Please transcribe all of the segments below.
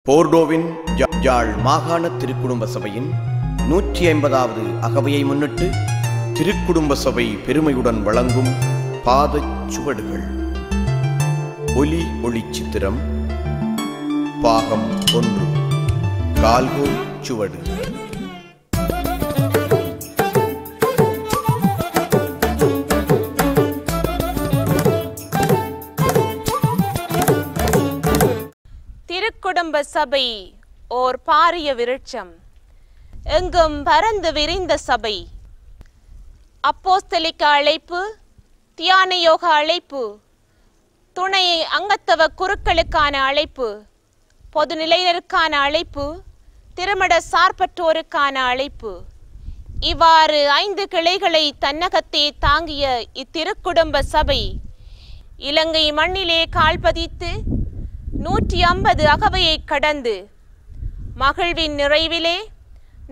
போர்டோவின் யாழ் மாகாண திருக்குடும்ப சபையின் 150வது அகவையை முன்னிட்டு திருக்குடும்ப சபை பெருமையுடன் வழங்கும் பாதச்சுவடுகள் ஒலி ஒளி சித்திரம் பாகம் 1 கால்கோல் சுவடு. திருக்குடும்ப சபை ஓர் பாரிய விருட்சம், எங்கும் பரந்து விரிந்த சபை. அப்போஸ்தலிக்க அழைப்பு, தியான யோக அழைப்பு, துணை அங்கத்தவ குருக்களுக்கான அழைப்பு, பொதுநிலையினருக்கான அழைப்பு, திருமண சார்பற்றோருக்கான அழைப்பு, இவ்வாறு 5 கிளைகளை தன்னகத்தே தாங்கிய இத்திருக்குடும்ப சபை இலங்கை மண்ணிலே கால்பதித்து 150 அகவையை கடந்து மகிழ்வின் நிறைவிலே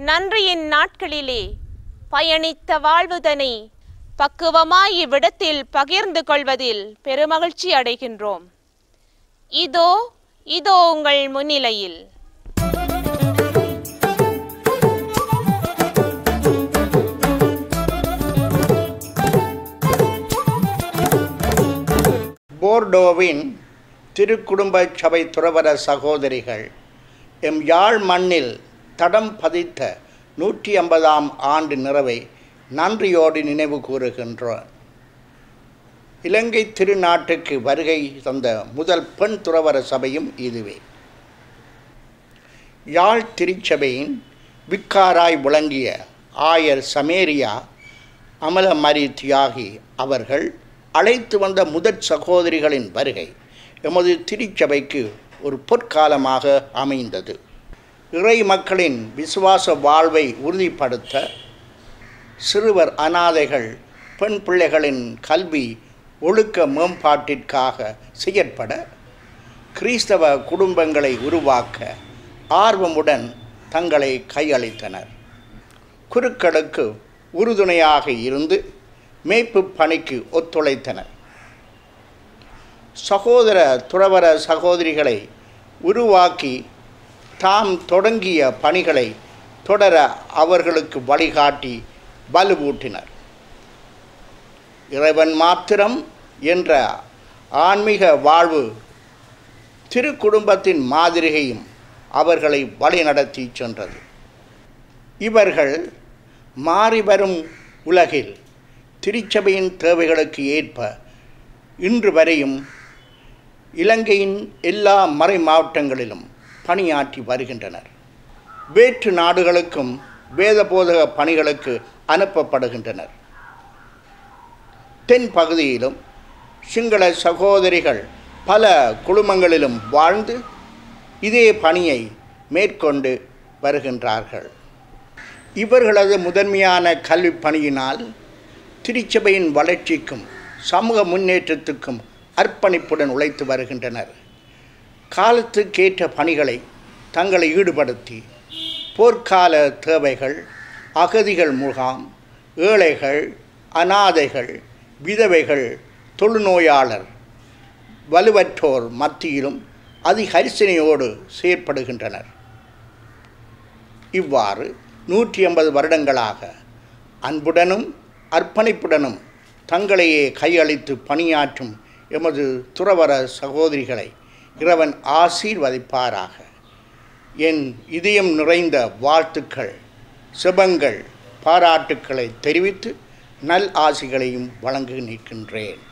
நன்றியின் நாட்களிலே பயணித்த வாழ்வுதனை பக்குவமாய் இவ்விடத்தில் பகிர்ந்து கொள்வதில் பெருமகிழ்ச்சி அடைகின்றோம். இதோ இதோ உங்கள் முன்னிலையில் போர்டோவின் திருக்குடும்ப சபை துறவர சகோதரிகள் எம் யாழ் மண்ணில் தடம் பதித்த 150ஆம் ஆண்டு நிறைவை நன்றியோடு நினைவு கூறுகின்றோம். இலங்கை திருநாட்டுக்கு வருகை தந்த முதல் பெண் துறவர சபையும் இதுவே. யாழ் திருச்சபையின் விக்காராய் விளங்கிய ஆயர் சமேரியா அமலமரி தியாகி அவர்கள் அழைத்து வந்த முதற் சகோதரிகளின் வருகை எமது திருச்சபைக்கு ஒரு பொற்காலமாக அமைந்தது. இறை மக்களின் விசுவாச வாழ்வை உறுதிப்படுத்த, சிறுவர் அனாதைகள் பெண் பிள்ளைகளின் கல்வி ஒழுக்க மேம்பாட்டிற்காக செயற்பட, கிறிஸ்தவ குடும்பங்களை உருவாக்க ஆர்வமுடன் தங்களை கையளித்தனர். குருக்களுக்கு உறுதுணையாக இருந்து மேய்ப்பு பணிக்கு ஒத்துழைத்தனர். சகோதர துறவர சகோதரிகளை உருவாக்கி தாம் தொடங்கிய பணிகளை தொடர அவர்களுக்கு வழிகாட்டி வலுவூட்டினர். இறைவன் மாத்திரம் என்ற ஆன்மீக வாழ்வு திருக்குடும்பத்தின் மாதிரிகையும் அவர்களை வழிநடத்தி சென்றது. இவர்கள் மாறிவரும் உலகில் திருச்சபையின் தேவைகளுக்கு ஏற்ப இன்று வரையும் இலங்கையின் எல்லா மறை மாவட்டங்களிலும் பணியாற்றி வருகின்றனர். வேற்று நாடுகளுக்கும் வேதபோதக பணிகளுக்கு அனுப்பப்படுகின்றனர். தென் பகுதியிலும் சிங்கள சகோதரிகள் பல குழுமங்களிலும் வாழ்ந்து இதே பணியை மேற்கொண்டு வருகின்றார்கள். இவர்களது முதன்மையான கல்வி பணியினால் திருச்சபையின் வளர்ச்சிக்கும் சமூக முன்னேற்றத்துக்கும் அர்ப்பணிப்புடன் உழைத்து வருகின்றனர். காலத்துக்கேற்ற பணிகளை தங்களை ஈடுபடுத்தி போர்க்கால தேவைகள், அகதிகள் முகாம், ஏழைகள், அனாதைகள், விதவைகள், தொழுநோயாளர், வலுவற்றோர் மத்தியிலும் அதிகரிசனையோடு செயற்படுகின்றனர். இவ்வாறு 150 வருடங்களாக அன்புடனும் அர்ப்பணிப்புடனும் தங்களையே கையளித்து பணியாற்றும் எமது துறவர சகோதரிகளை இறைவன் ஆசீர்வதிப்பாராக. என் இதயம் நிறைந்த வாழ்த்துக்கள், செபங்கள், பாராட்டுக்களை தெரிவித்து நல் ஆசிகளையும் வழங்கி நிற்கின்றேன்.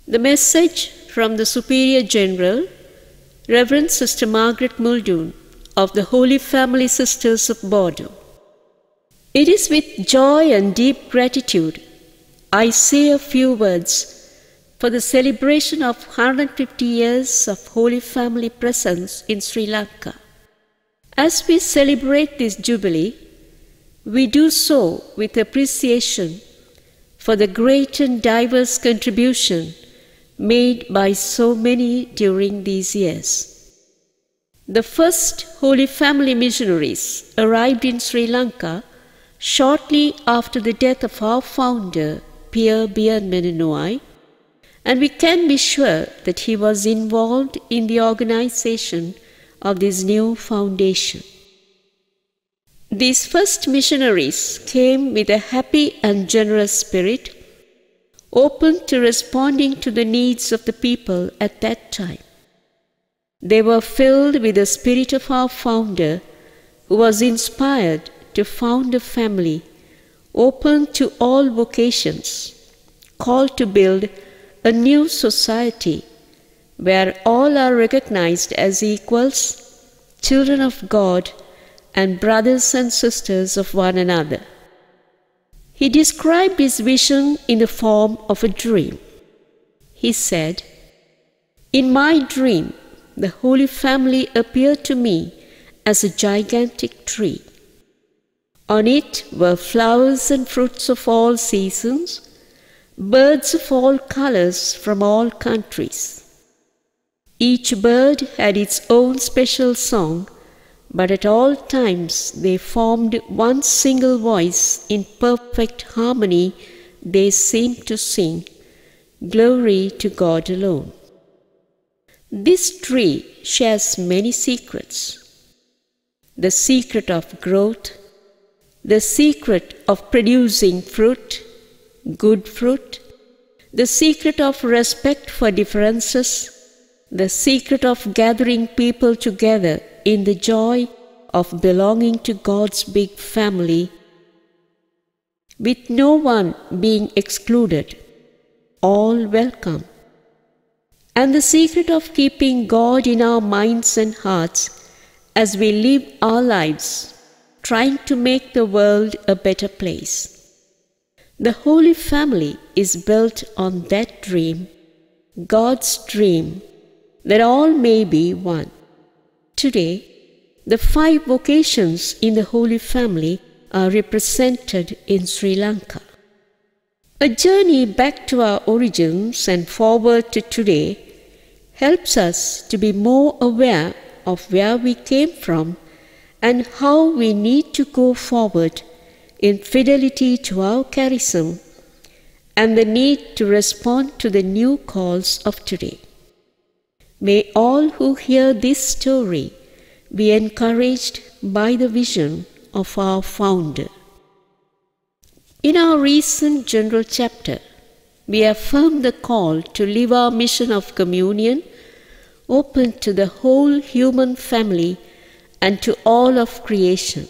The message from the Superior General, Reverend Sister Margaret Muldoon of the Holy Family Sisters of Bordeaux. It is with joy and deep gratitude I say a few words for the celebration of 150 years of Holy Family presence in Sri Lanka. As we celebrate this jubilee, we do so with appreciation for the great and diverse contribution made by so many during these years. The first Holy Family missionaries arrived in Sri Lanka shortly after the death of our founder, Pierre Biermenenoy, and we can be sure that he was involved in the organization of this new foundation. These first missionaries came with a happy and generous spirit, open to responding to the needs of the people at that time. They were filled with the spirit of our founder, who was inspired to found a family open to all vocations, called to build a new society where all are recognized as equals, children of God, and brothers and sisters of one another. He described his vision in the form of a dream. He said, "In my dream, the Holy Family appeared to me as a gigantic tree. On it were flowers and fruits of all seasons, birds of all colors from all countries. Each bird had its own special song, but at all times they formed one single voice in perfect harmony. They seemed to sing, 'Glory to God alone.'" This tree shares many secrets. The secret of growth, the secret of producing fruit, good fruit, the secret of respect for differences, the secret of gathering people together in the joy of belonging to God's big family, with no one being excluded, all welcome, and the secret of keeping God in our minds and hearts as we live our lives, trying to make the world a better place. The Holy Family is built on that dream, God's dream, that all may be one. Today, the 5 vocations in the Holy Family are represented in Sri Lanka. A journey back to our origins and forward to today helps us to be more aware of where we came from and how we need to go forward in fidelity to our charism and the need to respond to the new calls of today. May all who hear this story be encouraged by the vision of our founder. In our recent general chapter, we affirm the call to live our mission of communion open to the whole human family and to all of creation.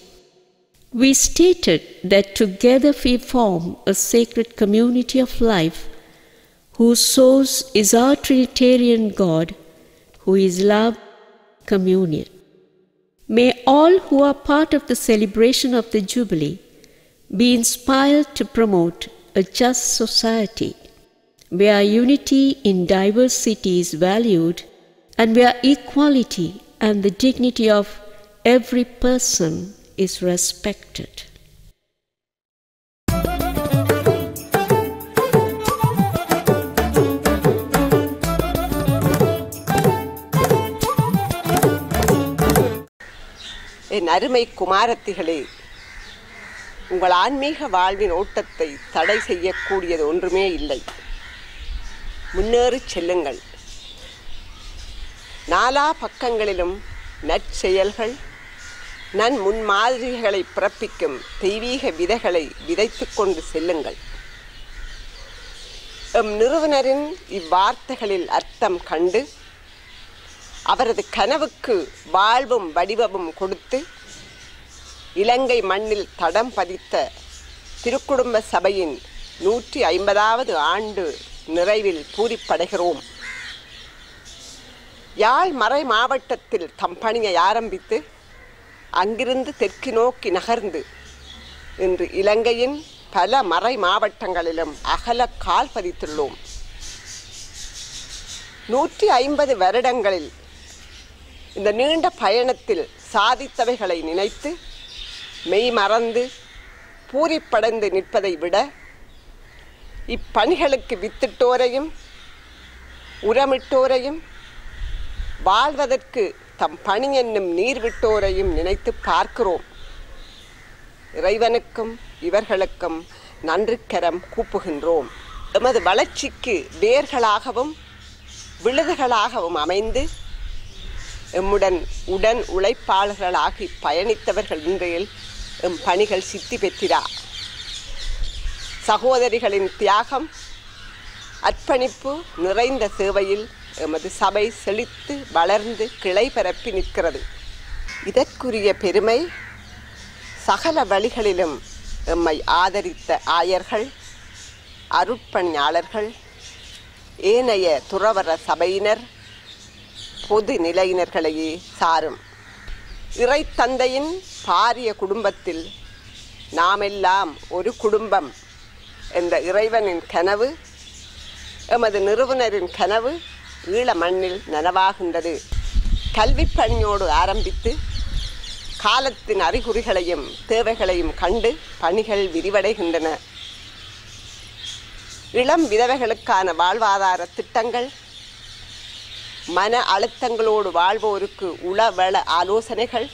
We stated that together we form a sacred community of life whose source is our Trinitarian God, who is love, communion. May all who are part of the celebration of the Jubilee be inspired to promote a just society where unity in diversity is valued and where equality and the dignity of every person is respected. என் அருமை குமாரத்திகளே, உங்கள் ஆன்மீக வாழ்வின் ஓட்டத்தை தடை செய்யக்கூடியது ஒன்றுமே இல்லை. முன்னேறிச் செல்லுங்கள். நாலா பக்கங்களிலும் நற்செயல்கள், முன்மாதிரிகளை பிறப்பிக்கும் தெய்வீக விதைகளை விதைத்து கொண்டு செல்லுங்கள். எம் நிறுவனரின் இவ்வார்த்தைகளில் அர்த்தம் கண்டு அவரது கனவுக்கு வாழ்வும் வடிவமும் கொடுத்து இலங்கை மண்ணில் தடம் பதித்த திருக்குடும்ப சபையின் 150வது ஆண்டு நிறைவில் பூரிப்படைகிறோம். யாழ் மறை மாவட்டத்தில் தம் பணியை ஆரம்பித்து அங்கிருந்து தெற்கு நோக்கி நகர்ந்து இன்று இலங்கையின் பல மறை மாவட்டங்களிலும் அகல கால் பதித்துள்ளோம். 150 வருடங்களில் இந்த நீண்ட பயணத்தில் சாதித்தவைகளை நினைத்து மெய் மறந்து பூரிப்படைந்து நிற்பதை விட இப்பணிகளுக்கு வித்திட்டோரையும் உரமிட்டோரையும் வாழ்வதற்கு தம் பணி என்னும் நீர் விட்டோரையும் நினைத்து பார்க்கிறோம். இறைவனுக்கும் இவர்களுக்கும் நன்றிக்கரம் கூப்புகின்றோம். எமது வளர்ச்சிக்கு வேர்களாகவும் விழுதுகளாகவும் அமைந்து எம்முடன் உடன் உழைப்பாளர்களாகி பயணித்தவர்கள் இன்றையில் எம் பணிகள் சித்தி பெற்றிரா. சகோதரிகளின் தியாகம் அர்ப்பணிப்பு நிறைந்த சேவையில் எமது சபை செழித்து வளர்ந்து கிளை பரப்பி நிற்கிறது. இதற்குரிய பெருமை சகல வழிகளிலும் எம்மை ஆதரித்த ஆயர்கள், அருட்பணியாளர்கள், ஏனைய துறவற சபையினர், பொது நிலையினர்களையே சாரும். இறை தந்தையின் பாரிய குடும்பத்தில் நாமெல்லாம் ஒரு குடும்பம் என்ற இறைவனின் கனவு, எமது நிறுவனரின் கனவு ஈழ மண்ணில் நனவாகின்றது. கல்வி பணியோடு ஆரம்பித்து காலத்தின் அறிகுறிகளையும் தேவைகளையும் கண்டு பணிகள் விரிவடைகின்றன. இளம் விதவைகளுக்கான வாழ்வாதார திட்டங்கள், மன அழுத்தங்களோடு வாழ்வோருக்கு உளவள ஆலோசனைகள்,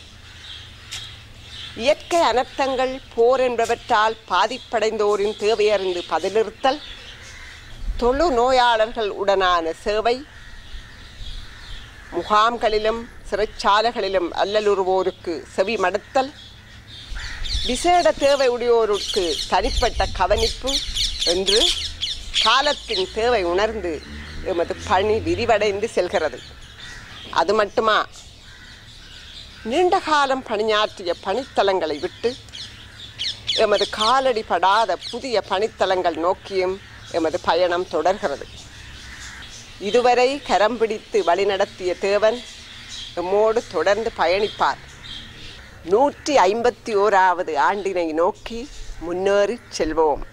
இயற்கை அனர்த்தங்கள், போர் என்பவற்றால் பாதிப்படைந்தோரின் தேவையறிந்து பதிலிறுத்தல், தொழு நோயாளர்கள் உடனான சேவை, முகாம்களிலும் சிறைச்சாலைகளிலும் அல்லலுறுவோருக்கு செவி மடுத்தல், விசேட தேவை உடையோருக்கு தனிப்பட்ட கவனிப்பு என்று காலத்தின் தேவை உணர்ந்து எமது பணி விரிவடைந்து செல்கிறது. அது மட்டுமா, நீண்ட காலம் பணியாற்றிய பணித்தலங்களை விட்டு எமது காலடி படாத புதிய பணித்தலங்கள் நோக்கியும் எமது பயணம் தொடர்கிறது. இதுவரை கரம் பிடித்து வழிநடத்திய தேவன் எம்மோடு தொடர்ந்து பயணிப்பார். 151வது ஆண்டினை நோக்கி முன்னேறி செல்வோம்.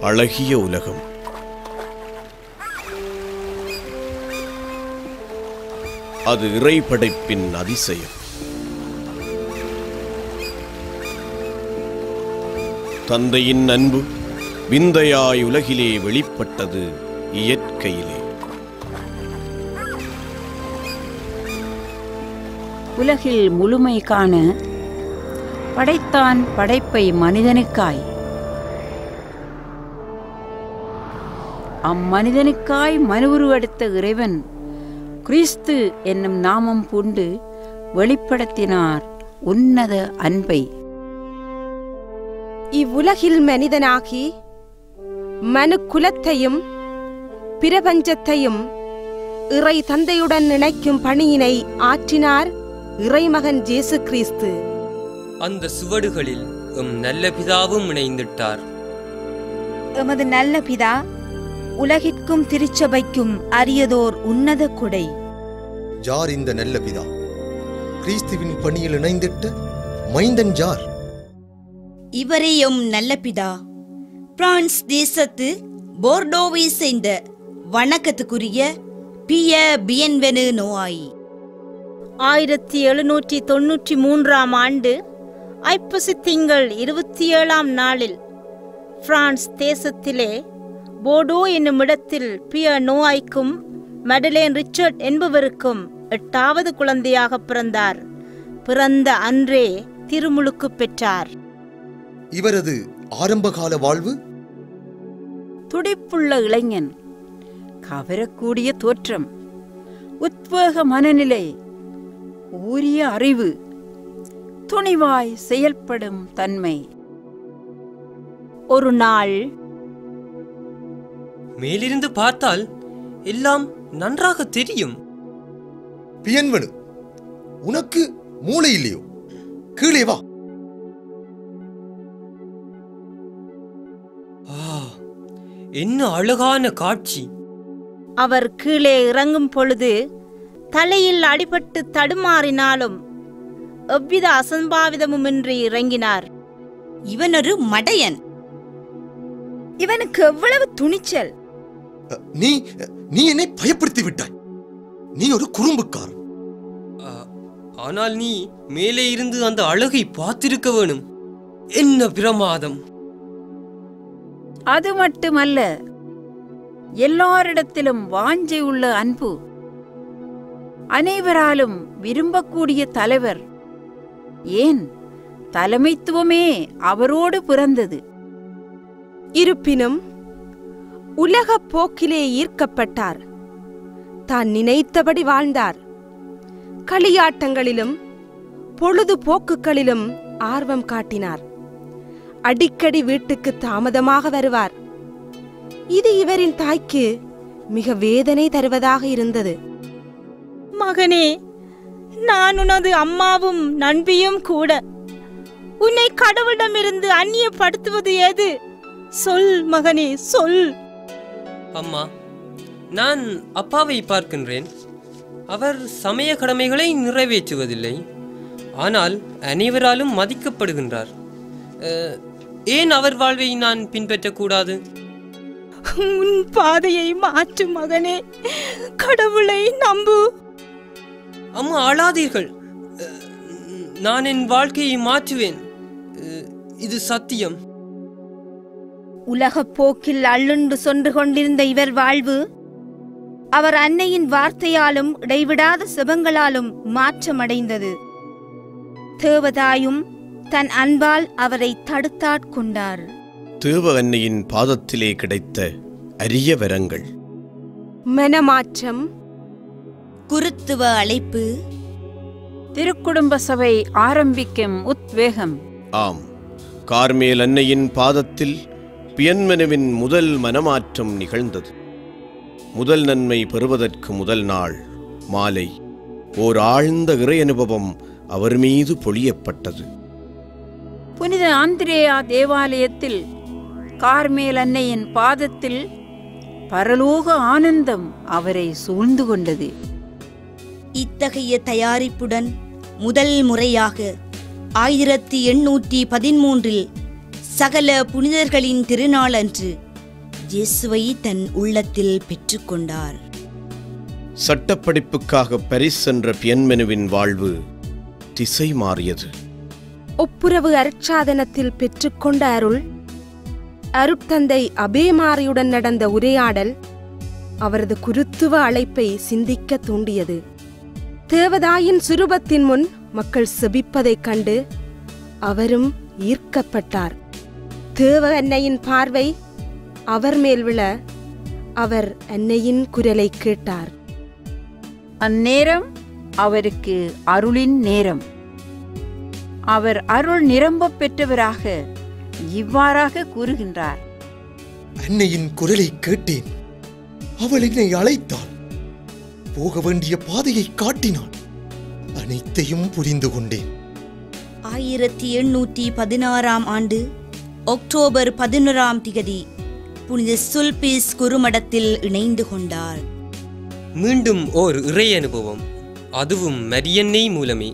அழகிய உலகம். அது இறைபடைப்பின் அதிசயம். தந்தையின் அன்பு விந்தையாய் உலகிலே வெளிப்பட்டது இயற்கையிலே. உலகில் முழுமை காண படைத்தான் படைப்பை மனிதனுக்காய். அம்மனிதனுக்காய் மனுவுருவெடுத்த இறைவன் கிறிஸ்து என்னும் நாமம் பூண்டு வெளிப்படுத்தினார் உன்னத அன்பை. இவ்வுலகில் மனிதனாகி மனு குலத்தையும் பிரபஞ்சத்தையும் இறை தந்தையுடன் இணைக்கும் பணியினை ஆற்றினார் இறைமகன் இயேசு கிறிஸ்து. அந்த சுவடுகளில் எம் நல்ல பிதாவும் இணைந்திட்டார். எமது நல்ல பிதா உலகிற்கும் திருச்சபைக்கும் அரியதோர் உன்னத கொடை. ஜார் இந்த நல்ல பிதா? கிறிஸ்துவின் பணியில் இணைந்திட்ட மைந்தன் ஜார்? இவரே எம் நல்ல பிதா. பிரான்ஸ் தேசத்து போர்டோவை சேர்ந்த வணக்கத்துக்குரிய பிய பியன்வெனு நோயாய். 1793ஆம் ஆண்டு ஐப்பசி திங்கள் 27ஆம் நாளில் பிரான்ஸ் தேசத்திலே போர்டோ என்னும் இடத்தில் பிய நோயாய்க்கும் மடலேன் ரிச்சர்ட் என்பவருக்கும் 8வது குழந்தையாக பிறந்தார். பிறந்த அன்றே திருமுழுக்கு பெற்றார். இவரது ஆரம்பகால வாழ்வு? துடிப்புள்ள இளைஞன், கவரக்கூடிய தோற்றம், உத்வேக மனநிலை, ஊரிய அறிவு, துணிவாய் செயல்படும் தன்மை. ஒரு நாள் மேலிருந்து பார்த்தால் எல்லாம் நன்றாக தெரியும். பியன்வனு, உனக்கு மூளை இல்லையோ? கீழே வா. என்ன அழகான காட்சி! அவர் கீழே இறங்கும் பொழுது தலையில் அடிபட்டு தடுமாறினாலும் எவ்வித அசம்பாவிதமுமின்றி இறங்கினார். இவன் ஒரு மடையன். இவனுக்கு எவ்வளவு துணிச்சல்! நீ என்னை பயப்படுத்தி விட்டாய். நீ ஒரு குறும்புக்கார். ஆனால் நீ மேலே இருந்து அந்த அழகை பார்த்திருக்க வேணும். என்ன பிரமாதம்! அது மட்டுமல்ல, எல்லாரிடத்திலும் வாஞ்சை உள்ள அன்பு, அனைவராலும் விரும்பக்கூடிய தலைவர், ஏன் தலைமைத்துவமே அவரோடு பிறந்தது. இருப்பினும் உலகப் போக்கிலே ஈர்க்கப்பட்டார். தான் நினைத்தபடி வாழ்ந்தார். களியாட்டங்களிலும் பொழுதுபோக்குகளிலும் ஆர்வம் காட்டினார். அடிக்கடி வீட்டுக்கு தாமதமாக வருவார். இது இவரின் தாய்க்கு மிக வேதனை தருவதாக இருந்தது. மகனே, நான் உனது அம்மாவும் நண்பியும் கூட. உன்னை கடவுளிடமிருந்து அந்நியப்படுத்துவது எது? சொல் மகனே, சொல். அம்மா, நான் அப்பாவை பார்க்கின்றேன். அவர் சமய கடமைகளை நிறைவேற்றுவதில்லை, ஆனால் அனைவராலும் மதிக்கப்படுகின்றார். ஏன் அவர் வாழ்வை நான் பின்பற்றக்கூடாது? உன் பாதையை மாற்று மகனே, கடவுளை நம்பு. அம்மா, அழாதீர்கள். நான் என் வாழ்க்கையை மாற்றுவேன். இது சத்தியம். உலகப் போக்கில் அள்ளுண்டு சென்று கொண்டிருந்த இவர் வாழ்வு அவர் அன்னையின் வார்த்தையாலும் இடைவிடாத செபங்களாலும் மாற்றமடைந்தது. தேவதாயும் தன் அன்பால் அவரை தடுத்தாட்கொண்டார். தேவ அன்னையின் பாதத்திலே கிடைத்த அரிய வரங்கள்: மனமாற்றம், குருத்துவ அழைப்பு, திருக்குடும்ப சபை ஆரம்பிக்கும் உத்வேகம். ஆம், கார்மேல் அன்னையின் பாதத்தில் பியன்மனுவின் முதல் மனமாற்றம் நிகழ்ந்தது. முதல் நன்மை பெறுவதற்கு முதல் நாள் மாலை ஓர் ஆழ்ந்த இறை அனுபவம் அவர் மீது பொழியப்பட்டது. புனித ஆந்திரேயா தேவாலயத்தில் கார்மேல் அன்னையின் பாதத்தில் பரலோக ஆனந்தம் அவரை சூழ்ந்து கொண்டது. இத்தகைய தயாரிப்புடன் முதல் முறையாக 1813 சகல புனிதர்களின் திருநாள் அன்று இயேசுவை தன் உள்ளத்தில் பெற்றுக்கொண்டார். சட்டப்படிப்புக்காக பாரிஸ் சென்ற பியன்மெனுவின் வாழ்வு திசை மாறியது. ஒப்புரவு அருட்சாதனத்தில் பெற்றுக்கொண்ட அருள், அருட்தந்தை அபேமாரியுடன் நடந்த உரையாடல் அவரது குருத்துவ அழைப்பை சிந்திக்க தூண்டியது. தேவதாயின் சுரூபத்தின் முன் மக்கள் செபிப்பதைக் கண்டு அவரும் ஈர்க்கப்பட்டார். தேவ அன்னையின் பார்வை அவர் மேல் விழ அவர் அன்னையின் குரலை கேட்டார். அந்நேரம் அவருக்கு அருளின் நேரம். அவர் அருள் நிரம்ப பெற்றவராக இவ்வாறாக கூறுகின்றார்: அன்னையின் குரலை கேட்டேன். அவள் என்னை அழைத்தாள். போக வேண்டிய பாதையை காட்டினாள். அனைத்தையும் புரிந்து கொண்டேன். 1816 ஆண்டு அக்டோபர் 11 புனித சுல்பீஸ் குறுமடத்தில் இணைந்து கொண்டார். மீண்டும் ஓர் இறை அனுபவம், அதுவும் மரியன்னை மூலமே.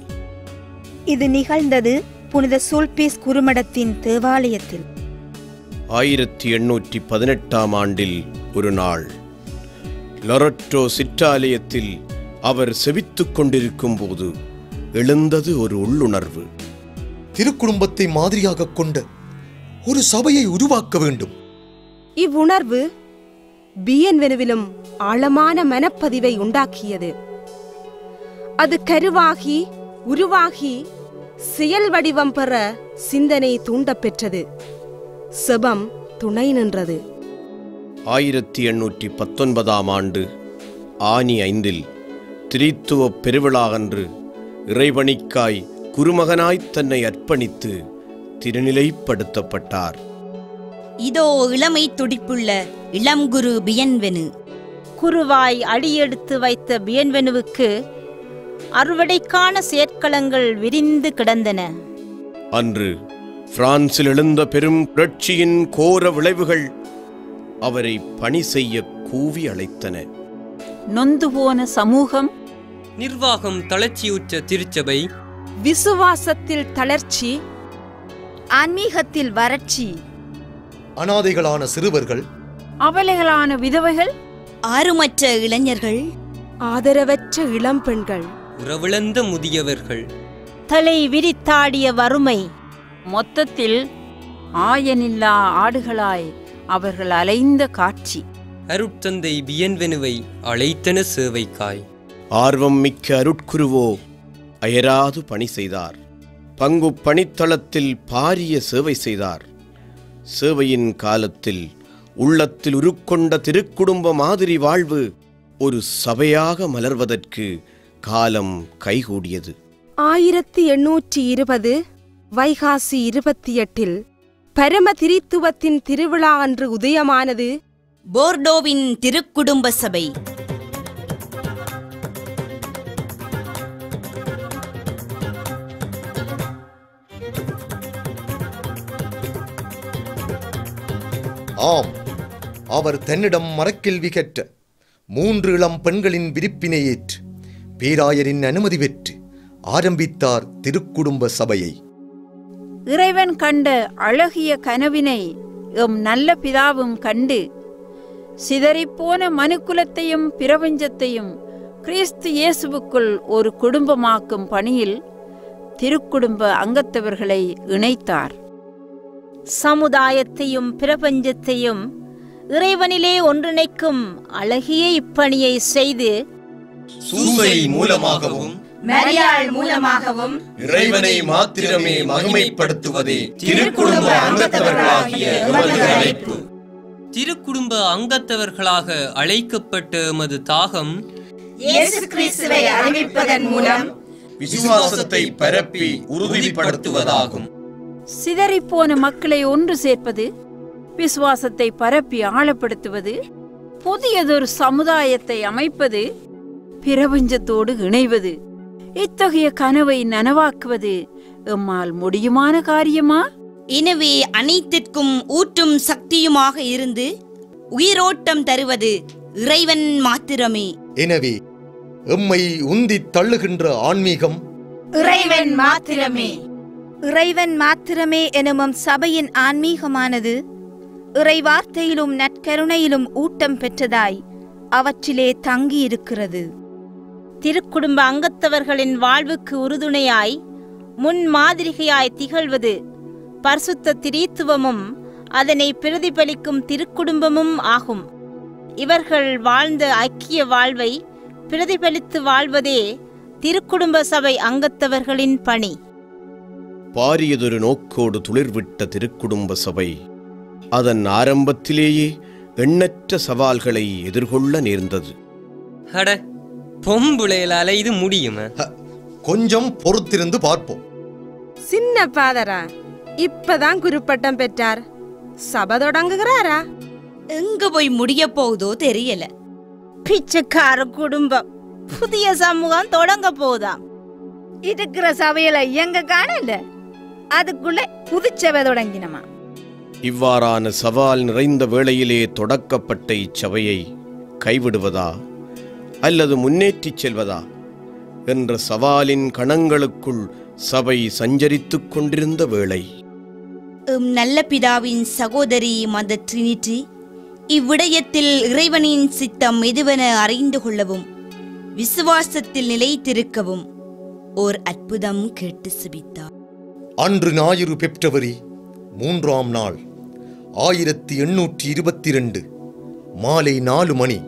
இது நிகழ்ந்தது புனித சுல்பீஸ் குறுமடத்தின் தேவாலயத்தில். 1818 ஆண்டில் ஒரு நாள் லொரட்டோ சிற்றாலயத்தில் அவர் செவித்துக் கொண்டிருக்கும் போது எழுந்தது ஒரு உள்ளுணர்வு. திருக்குடும்பத்தை மாதிரியாக கொண்ட ஒரு சபையை உருவாக்க வேண்டும். இவ்வுணர்வு பியன்வெனுவிலும் ஆழமான மனப்பதிவை உண்டாக்கியது. அது கருவாகி உருவாகி செயல் வடிவம் பெற சிந்தனை தூண்டப்பெற்றது. செபம் துணை நின்றது. 1819 ஆண்டு ஆனி 5 திரித்துவ பெருவிழா அன்று இறைபணிக்காய் குருமகனாய் தன்னை அர்ப்பணித்து திருநிலைப்படுத்தப்பட்டார். இதோ இளமை துடிப்புள்ள இளங்குரு பியன்வெனு. குருவாய் அடியெடுத்து வைத்த பியன்வெனுவுக்கு அறுவடைக்கான செயற்களங்கள் விரிந்து கிடந்தன. அன்று பிரான்சில் எழுந்த பெரும் புரட்சியின் கோர விளைவுகள் அவரை பணி செய்ய கூவி அழைத்தன. நொந்து போன சமூகம், நிர்வாகம் தளர்ச்சியுற்ற திருச்சபை, விசுவாசத்தில் தளர்ச்சி, ஆன்மீகத்தில் வறட்சி, அனாதைகளான சிறுவர்கள், அவலைகளான விதவைகள், ஆறுமற்ற இளைஞர்கள், ஆதரவற்ற இளம்பெண்கள், உறவிழந்த முதியவர்கள், தலை விரித்தாடிய வறுமை, மொத்தத்தில் ஆயனில்லா ஆடுகளாய் அவர்கள் அலைந்த காட்சி. அருட்தந்தை பியன்வெனுவை அழைத்தன சேவைக்காய். ஆர்வம் மிக்க அருட்குருவோ அயராது பணி செய்தார். பங்கு பணித்தளத்தில் பாரிய சேவை செய்தார். சேவையின் காலத்தில் உள்ளத்தில் உருக்கொண்ட திருக்குடும்ப மாதிரி வாழ்வு ஒரு சபையாக மலர்வதற்கு காலம் கைகூடியது. 1820 வைகாசி 28 பரம திரித்துவத்தின் திருவிழா அன்று உதயமானது போர்டோவின் திருக்குடும்ப சபை. ஆம், அவர் தன்னிடம் மரக்கெல்வி கற்ற 3 இளம் பெண்களின் விருப்பினை ஏற்று பேராயரின் அனுமதி பெற்று ஆரம்பித்தார் திருக்குடும்ப சபையை. இறைவன் கண்ட அழகிய கனவினை எம் நல்ல பிதாவும் கண்டு சிதறிப்போன மனுக்குலத்தையும் பிரபஞ்சத்தையும் கிறிஸ்து இயேசுவுக்குள் ஒரு குடும்பமாக்கும் பணியில் திருக்குடும்ப அங்கத்தவர்களை இணைத்தார். சமுதாயத்தையும் பிரபஞ்சத்தையும் இறைவனிலே ஒன்றிணைக்கும் அழகிய இப்பணியை செய்து சூசை மூலமாகவும் மரியாள் மூலமாகவும் இறைவனை மாத்திரமே மகிமைப்படுத்துவதே திருக்குடும்ப அங்கத்தவர்களாகிய எமது அழைப்பு. திருக்குடும்ப அங்கத்தவர்களாக அழைக்கப்பட்ட எமது தாகம் இயேசு கிறிஸ்துவை அறிவிப்பதன் மூலம் விசுவாசத்தை பரப்பி உறுதிப்படுத்துவதாகும். சிதறிப்போன மக்களை ஒன்று சேர்ப்பது, விசுவாசத்தை பரப்பி ஆழப்படுத்துவது, புதியதொரு சமுதாயத்தை அமைப்பது, பிரபஞ்சத்தோடு இணைவது. இத்தகைய கனவை நனவாக்குவது எம்மால் முடியுமான காரியமா? எனவே அனைத்திற்கும் ஊற்றும் சக்தியுமாக இருந்து உயிரோட்டம் தருவது இறைவன் மாத்திரமே. எனவே எம்மை உந்தி தள்ளுகின்ற ஆன்மீகம் இறைவன் மாத்திரமே. இறைவன் மாத்திரமே எனும் சபையின் ஆன்மீகமானது இறைவார்த்தையிலும் நற்கருணையிலும் ஊட்டம் பெற்றதாய் அவற்றிலே தங்கியிருக்கிறது. திருக்குடும்ப அங்கத்தவர்களின் வாழ்வுக்கு உறுதுணையாய் முன் மாதிரிகையாய் திகழ்வது பரிசுத்த திரித்துவமும் அதனை பிரதிபலிக்கும் திருக்குடும்பமும் ஆகும். இவர்கள் வாழ்ந்த ஐக்கிய வாழ்வை பிரதிபலித்து வாழ்வதே திருக்குடும்ப சபை அங்கத்தவர்களின் பணி. பாரியதொரு நோக்கோடு துளிர்விட்ட திருக்குடும்ப சபை அதன் ஆரம்பத்திலேயே எண்ணற்ற சவால்களை எதிர்கொள்ள நேர்ந்தது. அட, பொம்புளையிலால இது முடியுமா? கொஞ்சம் பொறுத்திருந்து பார்ப்போம். சின்ன பாதரா இப்பதான் குருப்பட்டம் பெற்றார், சபை தொடங்குகிறாரா? எங்க போய் முடிய போகுதோ தெரியல. பிச்சைக்கார குடும்பம் புதிய சமூகம் தொடங்க போதாம். இருக்கிற சபையில எங்க காணல, அதுக்குள்ள புதுச்சபை தொடங்கினமா? இவ்வாறான சவால் நிறைந்த வேளையிலே தொடக்கப்பட்ட இச்சபையை கைவிடுவதா அல்லது முன்னேற்றிச் செல்வதா என்ற சவாலின் கணங்களுக்குள் சபை சஞ்சரித்துக் கொண்டிருந்த வேளை, நல்ல பிதாவின் சகோதரி மதர் ட்ரினிட்டி இவ்விடயத்தில் இறைவனின் சித்தம் எதுவென அறிந்து கொள்ளவும் விசுவாசத்தில் நிலைத்திருக்கவும் ஓர் அற்புதம் கேட்டு சுபித்தார். அன்று ஞாயிறு பிப்ரவரி 3ஆம் நாள் 1822 மாலை 4 மணி.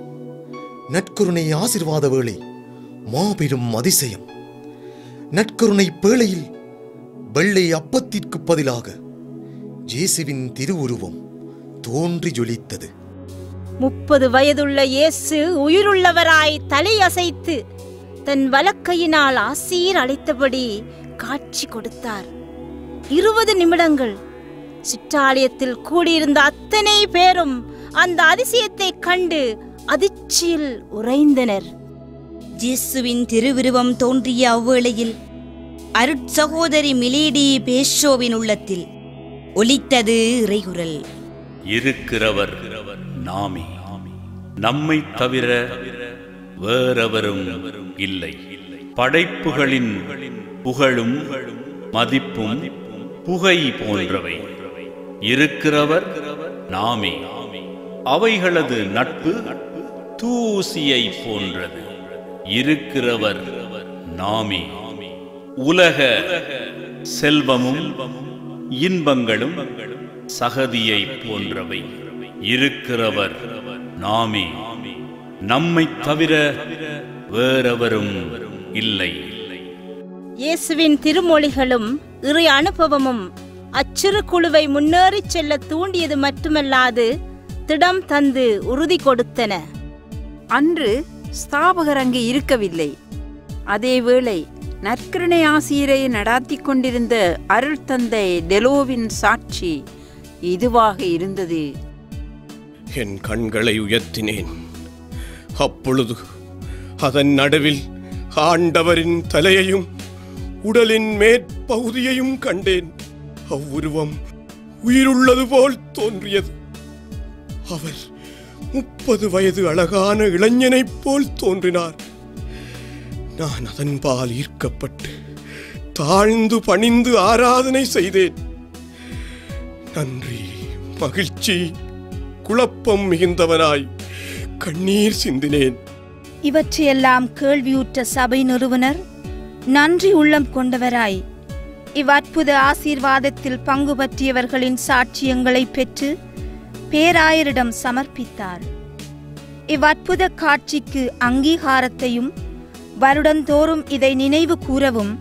நற்கருணை ஆசீர்வாத வேளை, மாபெரும் அதிசயம். நற்கருணை பேழையில் வெள்ளை அப்பத்திற்கு பதிலாக இயேசுவின் திருவுருவம் தோன்றி ஜொலித்தது. 30 வயதுள்ள இயேசு உயிருள்ளவராய் தலையசைத்து தன் வலக்கையினால் ஆசீர் அளித்தபடி காட்சி கொடுத்தார். 20 நிமிடங்கள் சிற்றாலயத்தில் கூடியிருந்த அத்தனை பேரும் அந்த அதிசயத்தை கண்டு அதிர்ச்சியில் உறைந்தனர். இயேசுவின் திருவுருவம் தோன்றிய அவ்வேளையில் அருட்சகோதரி மிலேடி பேஷோவின் உள்ளத்தில் ஒலித்தது இறைகுரல். இருக்கிறவர் நாமே, நம்மை தவிர வேறெவரும் இல்லை. படைப்புகளின் புகழும் மதிப்பும் புகை போன்றவை. இருக்கிறவர் நாமே, அவைகளது நட்பு தூசியை போன்றது. இருக்கிறவர் நாமே. உலக செல்வமும் இன்பங்களும் சகதியை போன்றவை. இருக்கிறவர் நாமே. நம்மை தவிர வேறெவரும் இல்லை. இயேசுவின் திருமொழிகளும் இறை அனுபவமும் அச்சிறு குழுவை முன்னேறிச் செல்ல தூண்டியது மட்டுமல்லாது திடம் தந்து உறுதி கொடுத்தன. அன்று ஸ்தாபகர் அங்கு இருக்கவில்லை. அதேவேளை நற்கருணை ஆசிரியரை நடாத்தி கொண்டிருந்த அருள் தந்தை டெலோவின் சாட்சி இதுவாக இருந்தது. என் கண்களை உயர்த்தினேன். அப்பொழுது அதன் நடுவில் ஆண்டவரின் தலையையும் உடலின் மேற்பகுதியையும் கண்டேன். அவ்வுருவம் உயிருள்ளது போல் தோன்றியது. அவர் 30 வயது அழகான இளைஞனைப் போல் தோன்றினார். நான் அதன்பால் ஈர்க்கப்பட்டு தாழ்ந்து பணிந்து ஆராதனை செய்தேன். நன்றி, மகிழ்ச்சி, குழப்பம் மிகுந்தவனாய் கண்ணீர் சிந்தினேன். இவற்றையெல்லாம் கேள்வியுற்ற சபை நிறுவனர் நன்றி உள்ளம் கொண்டவராய் இவ்வற்புத ஆசீர்வாதத்தில் பங்கு பற்றியவர்களின் சாட்சியங்களை பெற்று பேராயரிடம் சமர்ப்பித்தார். இவ்வற்புத காட்சிக்கு அங்கீகாரத்தையும் வருடந்தோறும் இதை நினைவு கூறவும்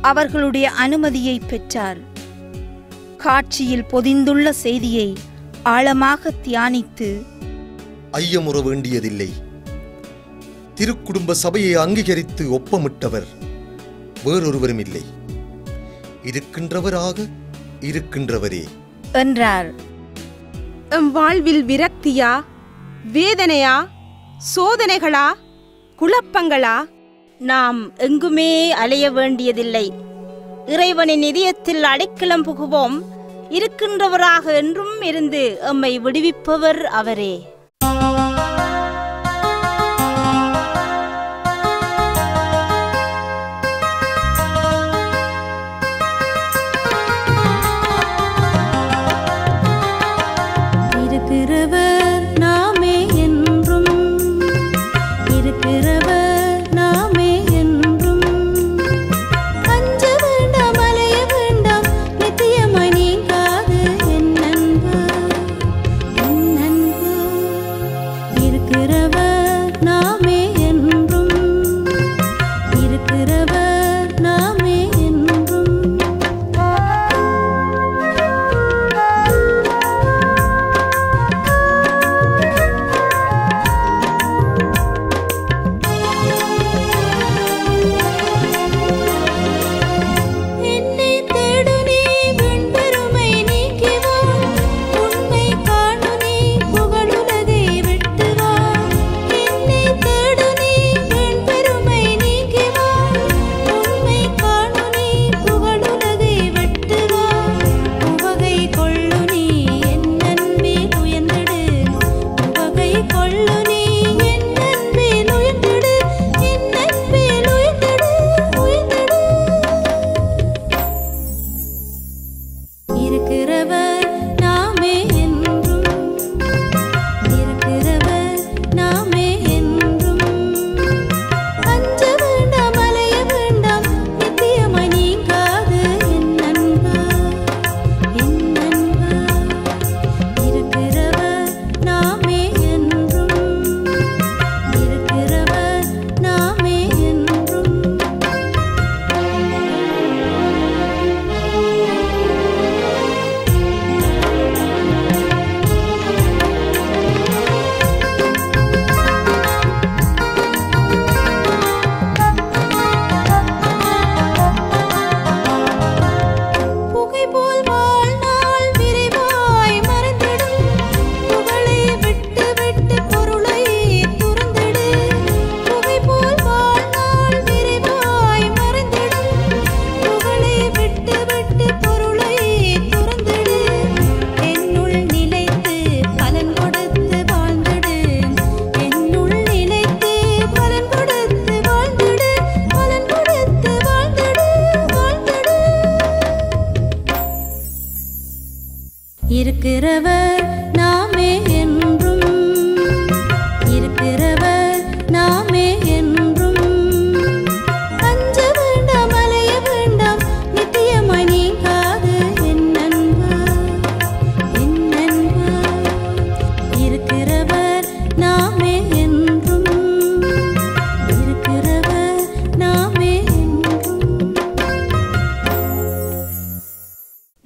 அவர்களுடைய அனுமதியை பெற்றார். காட்சியில் பொதிந்துள்ள செய்தியை ஆழமாக தியானித்து ஐயமுற வேண்டியதில்லை. திருக்குடும்ப சபையை அங்கீகரித்து ஒப்பமிட்டவர் வேறொருவரும் இல்லை. இருக்கின்றவராக இருக்கின்றவரே என்றார். எம் வாழ்வில் விரக்தியா, வேதனையா, சோதனைகளா, குழப்பங்களா? நாம் எங்குமே அலைய வேண்டியதில்லை. இறைவனின் இதயத்தில் அடைக்கலம் புகுவோம். இருக்கின்றவராக என்றும் இருந்து எம்மை விடுவிப்பவர் அவரே. இருக்கிறவர் நாமே என்றும், இருக்கிறவர் நாமே என்றும்,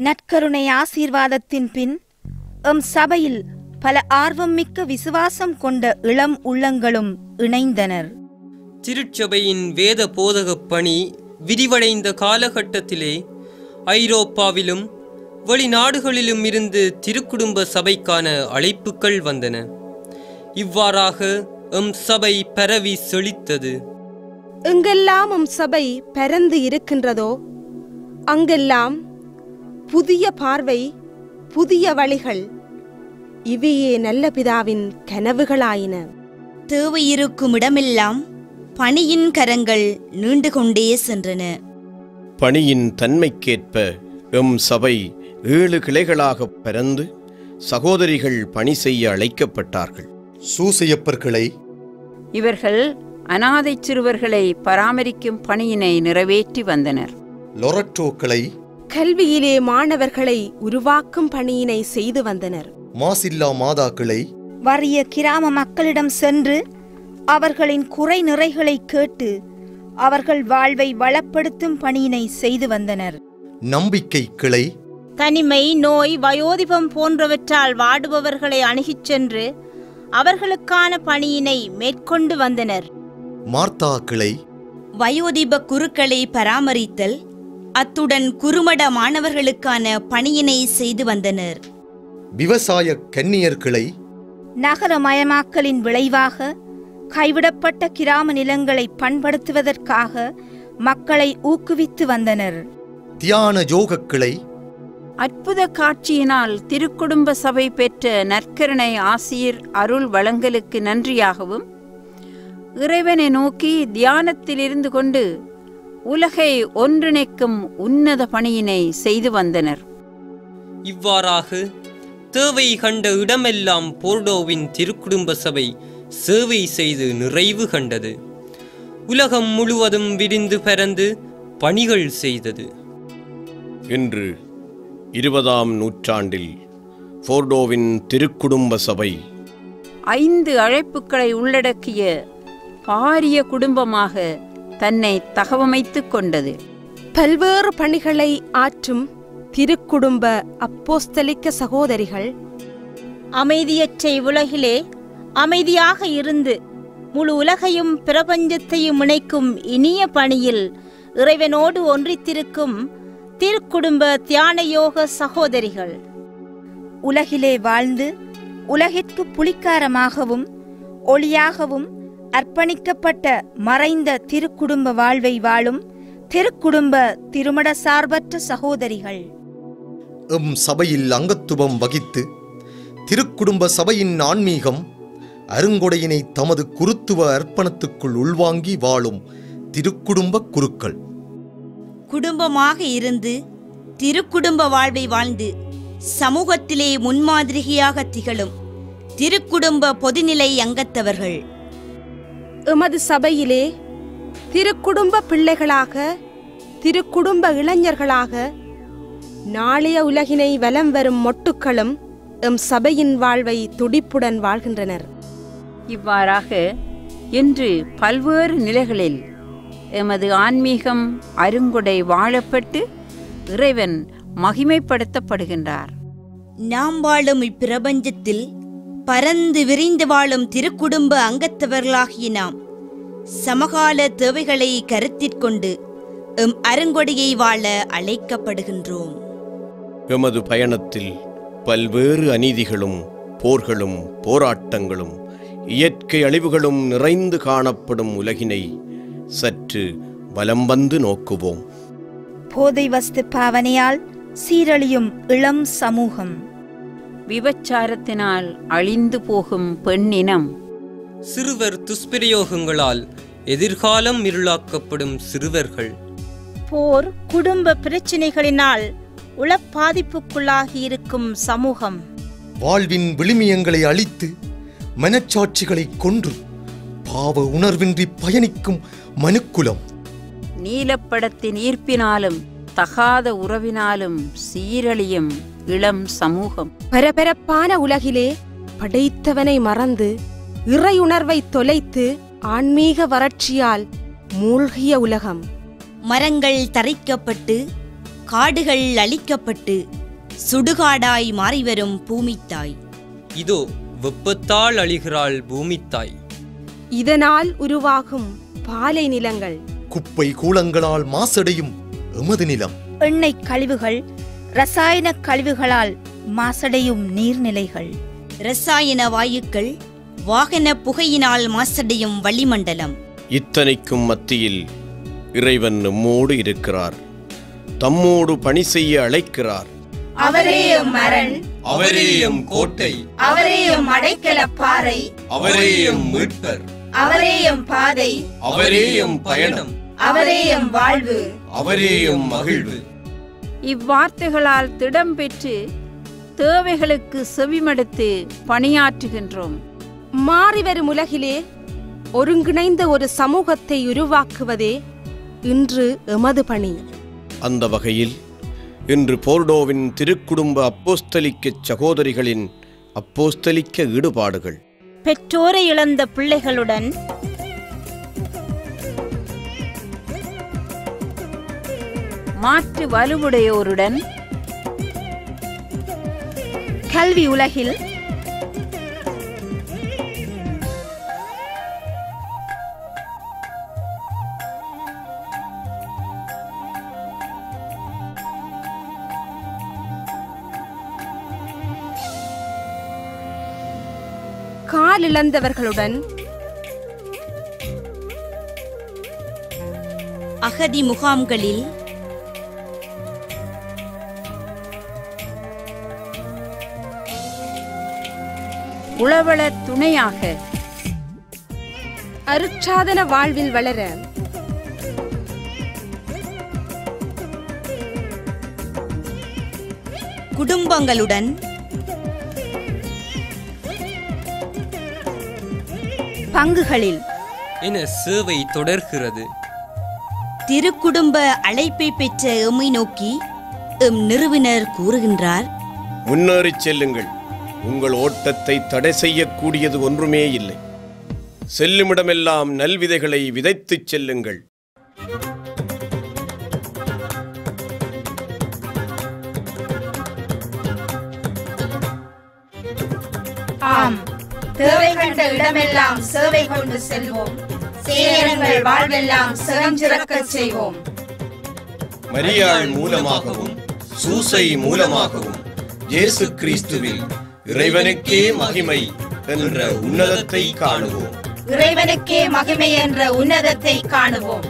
நற்கருணை ஆசீர்வாதத்தின் பின் எம் சபையில் பல ஆர்வம்மிக்க விசுவாசம் கொண்ட இளம் உள்ளங்களும் இணைந்தனர். திருச்சபையின் வேத போதகப் பணி விரிவடைந்த காலகட்டத்திலே ஐரோப்பாவிலும் வெளிநாடுகளிலும் இருந்து திருக்குடும்ப சபைக்கான அழைப்புகள் வந்தன. இவ்வாறாக எம் சபை பரவி செழித்தது. எங்கெல்லாம் எம் சபை பரந்து இருக்கின்றதோ அங்கெல்லாம் புதிய பார்வை, புதிய வழிகள், இவையே நல்ல பிதாவின் கனவுகளாயின. தேவை இருக்கும் இடமெல்லாம் பணியின் கரங்கள் நீண்டு கொண்டே சென்றன. பணியின் தன்மைக்கேற்ப எம் சபை 7 கிளைகளாக பரந்து சகோதரிகள் பணி செய்ய அழைக்கப்பட்டார்கள். சூசையப்பர்களை இவர்கள் அனாதை சிறுவர்களை பராமரிக்கும் பணியினை நிறைவேற்றி வந்தனர். லொரட்டோக்களை கல்வியிலே மாணவர்களை உருவாக்கும் பணியினை செய்து வந்தனர். மாசில்லா மாதாக்களை வறிய கிராம மக்களிடம் சென்று அவர்களின் குறை நிறைகளை கேட்டு அவர்கள் வாழ்வை வளப்படுத்தும் பணியினை செய்து வந்தனர். நம்பிக்கை கிளை தனிமை, நோய், வயோதிபம் போன்றவற்றால் வாடுபவர்களை அணுகிச் சென்று அவர்களுக்கான பணியினை மேற்கொண்டு வந்தனர். மார்த்தா கிளை வயோதிப குருக்களை பராமரித்தல், அத்துடன் குறுமட மாணவர்களுக்கான பணியினை செய்து வந்தனர். விவசாய கன்னியர் கிளை நகரமயமாக்கலின் விளைவாக கைவிடப்பட்ட கிராம நிலங்களை பண்படுத்துவதற்காக மக்களை ஊக்குவித்து வந்தனர். தியான யோக கிளை அற்புத காட்சியினால் திருக்குடும்ப சபை பெற்ற நற்கருணை ஆசீர் அருள் வழங்கலுக்கு நன்றியாகவும் இறைவனை நோக்கி தியானத்தில் இருந்து கொண்டு உலகை ஒன்றிணைக்கும் உன்னத பணியினை செய்து வந்தனர். இவ்வாறாக தேவை கண்ட இடமெல்லாம் போர்டோவின் திருக்குடும்ப சபை சேவை செய்து நிறைவு கண்டது. உலகம் முழுவதும் விரிந்து பரந்து பணிகள் செய்தது. இன்று 20ஆம் நூற்றாண்டில் போர்டோவின் திருக்குடும்ப சபை 5 அழைப்புகளை உள்ளடக்கிய பாரிய குடும்பமாக தன்னை தகவமைத்துக் கொண்டது. பல்வேறு பணிகளை ஆற்றும் திருக்குடும்ப அப்போஸ்தலிக்க சகோதரிகள் அமைதியற்றை உலகிலே அமைதியாக இருந்து முழு உலகையும் பிரபஞ்சத்தையும் இணைக்கும் இனிய பணியில் இறைவனோடு ஒன்றித்திருக்கும் திருக்குடும்ப தியான யோக சகோதரிகள். உலகிலே வாழ்ந்து உலகிற்கு புலிக்காரமாகவும் ஒளியாகவும் அர்ப்பணிக்கப்பட்ட மறைந்த திருக்குடும்ப வாழ்வை வாழும் திருக்குடும்ப திருமண சார்பற்ற சகோதரிகள். எம் சபையில் அங்கத்துவம் வகித்து திருக்குடும்ப சபையின் ஆன்மீகம் அருங்கொடையினை தமது குருத்துவ அர்ப்பணத்துக்குள் உள்வாங்கி வாழும் திருக்குடும்ப குருக்கள். குடும்பமாக இருந்து திருக்குடும்ப வாழ்வை வாழ்ந்து சமூகத்திலே முன்மாதிரியாக திகழும் திருக்குடும்ப பொதுநிலை அங்கத்தவர்கள். எமது சபையிலே திருக்குடும்ப பிள்ளைகளாக, திருக்குடும்ப இளைஞர்களாக நாளைய உலகினை வலம் வரும் மொட்டுக்களும் எம் சபையின் வாழ்வை துடிப்புடன் வாழ்கின்றனர். இவ்வாறாக இன்று பல்வேறு நிலைகளில் எமது ஆன்மீகம் அருங்கொடை வாழப்பட்டு இறைவன் மகிமைப்படுத்தப்படுகின்றார். நாம் வாழும் இப்பிரபஞ்சத்தில் பரந்து விரிந்து வாழும் திருக்குடும்ப அங்கத்தவர்களாகிய நாம் சமகால தேவைகளை கருத்திற்கொண்டு எம் அருங்கொடையை வாழ அழைக்கப்படுகின்றோம். எமது பயணத்தில் பல்வேறு அநீதிகளும் போர்களும் போராட்டங்களும் இயற்கை அழிவுகளும் நிறைந்து காணப்படும் உலகினை சற்று வலம் வந்து நோக்குவோம். போதை வஸ்து பாவனையால் சீரழியும் இளம் சமூகம், விபச்சாரத்தினால் அழிந்து போகும் பெண்ணினம், சிறுவர் துஷ்பிரயோகங்களால் எதிர்காலம் இருளாக்கப்படும் சிறுவர்கள், போர் குடும்ப பிரச்சினைகளினால் உளப்பாதிப்புக்குள்ளாகி இருக்கும் சமூகம், வாழ்வின் விழுமியங்களை அழித்து மனச்சாட்சிகளை கொன்று பாவ உணர்வின்றி பயணிக்கும் மனுக்குலம், நீலப்படத்தின் ஈர்ப்பினாலும் தகாத உறவினாலும் சீரழியும் இளம் சமூகம், பரபரப்பான உலகிலே படைத்தவனை மறந்து இறையுணர்வை தொலைத்து ஆன்மீக வறட்சியால் மூழ்கிய உலகம், மரங்கள் தரைக்கப்பட்டு காடுகள் அழிக்கப்பட்டு சுடுகாடாய் மாறிவரும் பூமித்தாய். இதோ வெப்பத்தால் அழிகிறாள் பூமித்தாய். இதனால் உருவாகும் பாலை நிலங்கள், குப்பை கூளங்களால் மாசடையும் எமது நிலம், எண்ணெய் கழிவுகள், ரசாயன கழிவுகளால் மாசடையும் நீர்நிலைகள், இரசாயன வாயுக்கள், வாகன புகையினால் மாசடையும் வளிமண்டலம். இத்தனைக்கும் மத்தியில் இறைவன் நம்மோடு இருக்கிறார், தம்மோடு பணி செய்ய அழைக்கிறார். அவரே எம் மரண், அவரே எம் கோட்டை, அவரே எம் அடைக்கல பாறை, அவரே எம் மீட்பர், அவரே எம் பாதை, அவரே எம் பயணம், அவரே எம் வாழ்வு, அவரே எம் மகிழ்வு. இவ்வார்த்தைகளால் திடம் பெற்று தேவைகளுக்கு செவிமடுத்து பணியாற்றுகின்றோம். மாறிவரும் உலகிலே ஒருங்கிணைந்த ஒரு சமூகத்தை உருவாக்குவதே இன்று எமது பணி. அந்த வகையில் இன்று போர்டோவின் திருக்குடும்ப அப்போஸ்தலிக்க சகோதரிகளின் அப்போஸ்தலிக்க ஈடுபாடுகள். பெற்றோரை இழந்த பிள்ளைகளுடன் மாற்று வலுவுடையோருடன் கல்வி உலகில் கால் இழந்தவர்களுடன் அகதி முகாம்களில் உளவள துணையாக அருட்சாதன வாழ்வில் வளர குடும்பங்களுடன் பங்குகளில் என சேவை தொடர்கிறது. திருக்குடும்ப அழைப்பை பெற்ற எம்மை நோக்கி எம் நிறுவனர் கூறுகின்றார், முன்னேறிச் செல்லுங்கள், உங்கள் ஓட்டத்தை தடை செய்யக்கூடியது ஒன்றுமே இல்லை. செல்லுமிடமெல்லாம் நல்விதைகளை விதைத்துச் செல்லுங்கள். ஆம், தேவை கண்ட இடமெல்லாம் சேவை கொண்டு செல்வோம். சேயனங்கள் வாழ்வெல்லாம் சிறஞ்சிறக்கச் செய்வோம். மரியாள் மூலமாகவும் சூசை மூலமாகவும் இயேசு கிறிஸ்துவில் இறைவனுக்கே மகிமை என்ற உன்னதத்தை காணுவோம். இறைவனுக்கே மகிமை என்ற உன்னதத்தை காணுவோம்.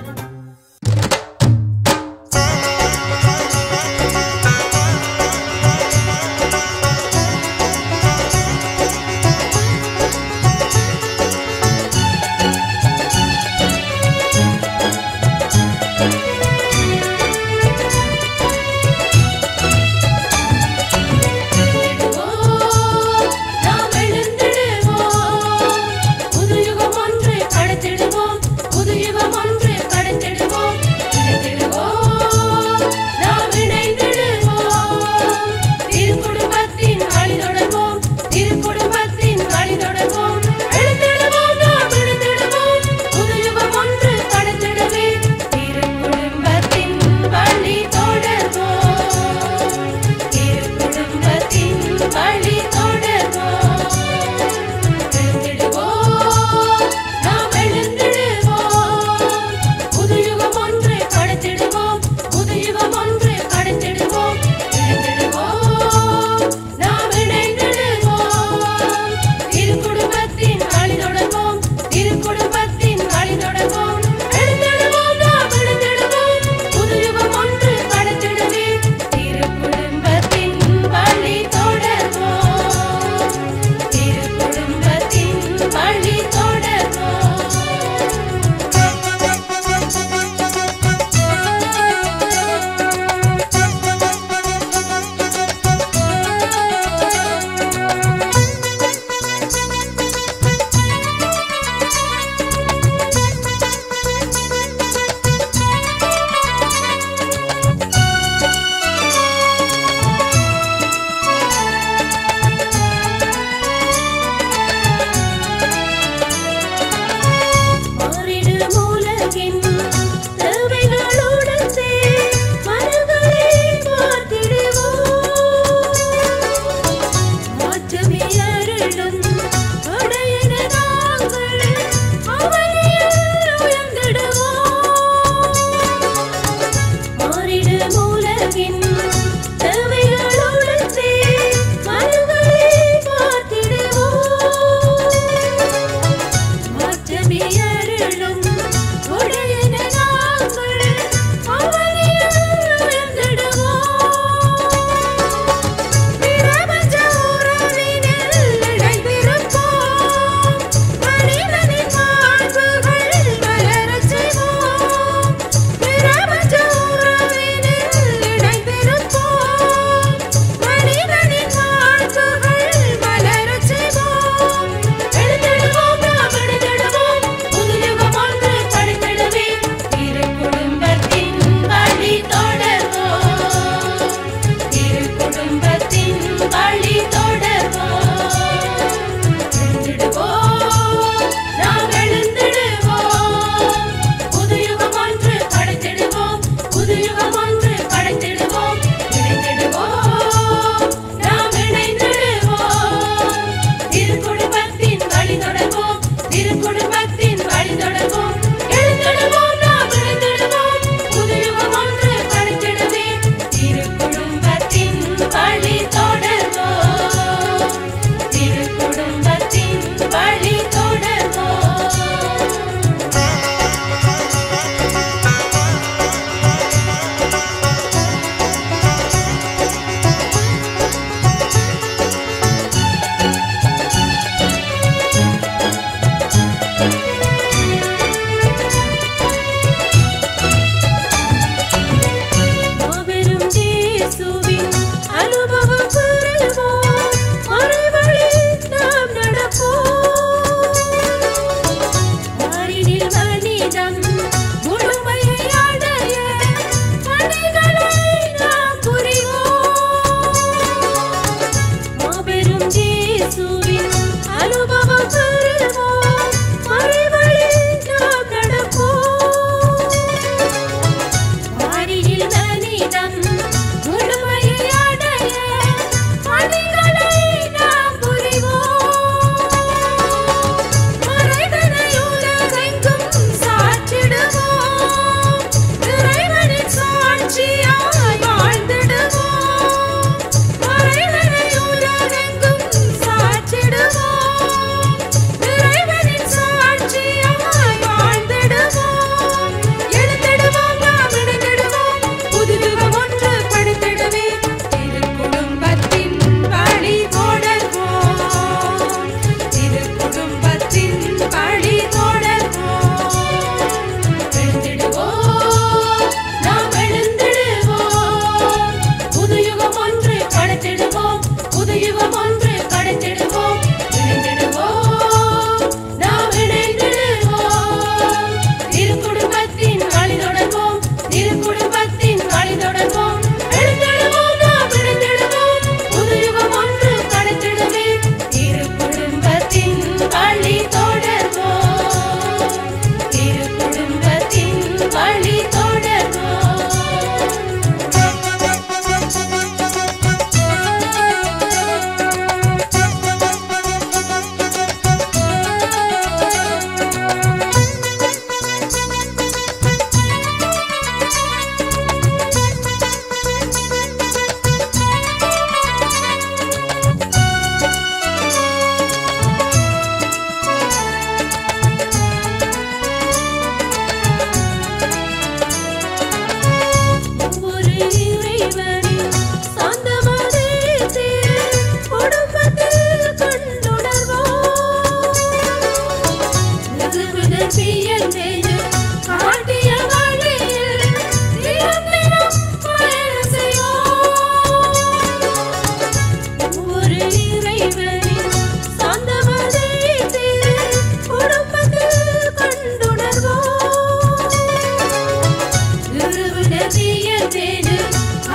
வியந்தேனு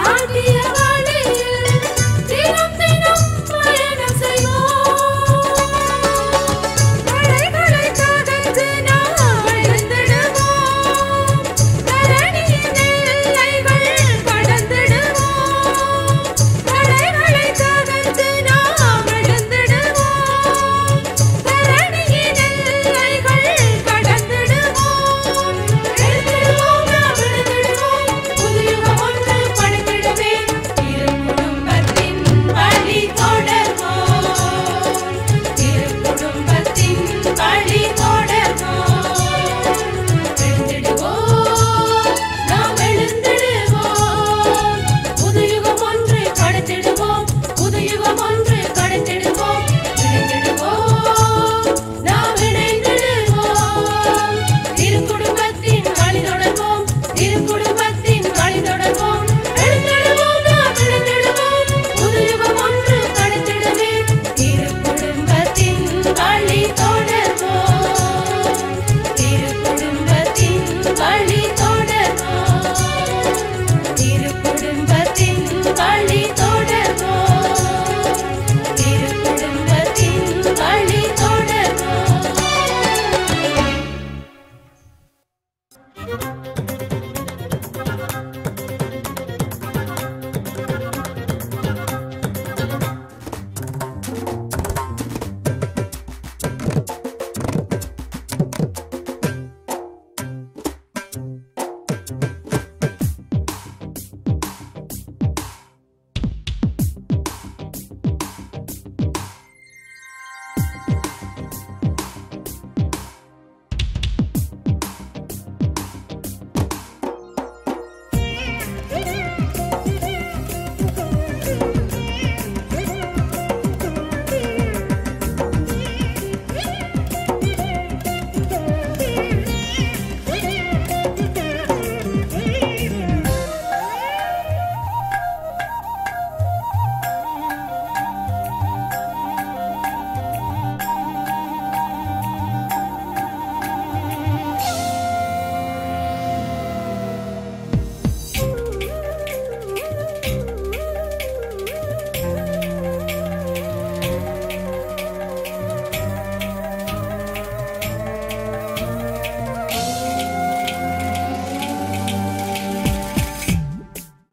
ஆட்டியவா